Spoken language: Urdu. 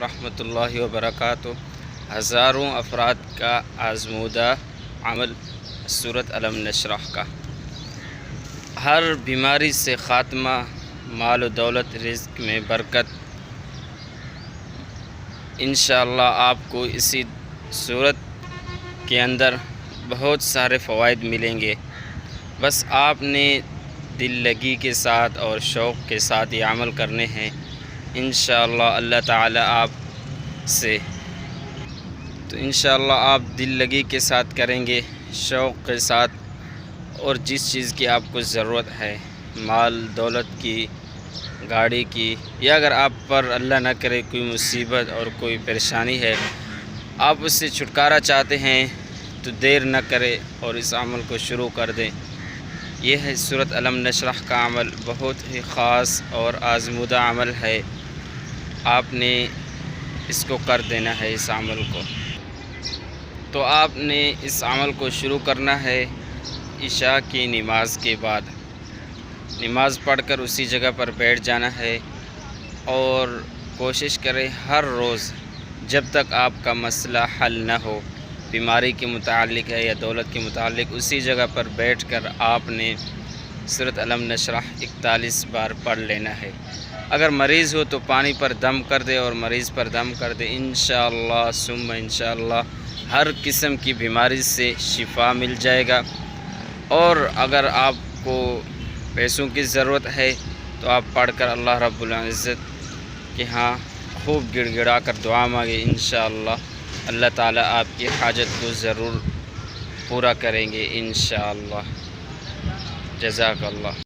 ورحمۃ اللہ وبرکاتہ۔ ہزاروں افراد کا آزمودہ عمل سورۃ الم نشرح کا، ہر بیماری سے خاتمہ، مال و دولت، رزق میں برکت۔ انشاءاللہ آپ کو اسی سورت کے اندر بہت سارے فوائد ملیں گے، بس آپ نے دل لگی کے ساتھ اور شوق کے ساتھ یہ عمل کرنے ہیں۔ انشاءاللہ اللہ تعالی آپ سے تو انشاءاللہ آپ دل لگی کے ساتھ کریں گے، شوق کے ساتھ، اور جس چیز کی آپ کو ضرورت ہے، مال دولت کی، گاڑی کی، یا اگر آپ پر اللہ نہ کرے کوئی مصیبت اور کوئی پریشانی ہے، آپ اس سے چھٹکارا چاہتے ہیں، تو دیر نہ کرے اور اس عمل کو شروع کر دیں۔ یہ ہے سورۃ الم نشرح کا عمل، بہت ہی خاص اور آزمودہ عمل ہے، آپ نے اس کو کر دینا ہے اس عمل کو۔ تو آپ نے اس عمل کو شروع کرنا ہے عشاء کی نماز کے بعد، نماز پڑھ کر اسی جگہ پر بیٹھ جانا ہے، اور کوشش کریں ہر روز جب تک آپ کا مسئلہ حل نہ ہو، بیماری کے متعلق ہے یا دولت کے متعلق، اسی جگہ پر بیٹھ کر آپ نے سورۃ الم نشرح 41 بار پڑھ لینا ہے۔ اگر مریض ہو تو پانی پر دم کر دے اور مریض پر دم کر دے، انشاءاللہ ثم انشاءاللہ ہر قسم کی بیماری سے شفا مل جائے گا۔ اور اگر آپ کو پیسوں کی ضرورت ہے تو آپ پڑھ کر اللہ رب العزت کہ ہاں خوب گڑ گڑا کر دعا مانگے، انشاءاللہ اللہ تعالیٰ آپ کی حاجت کو ضرور پورا کریں گے انشاءاللہ۔ جزاک اللہ۔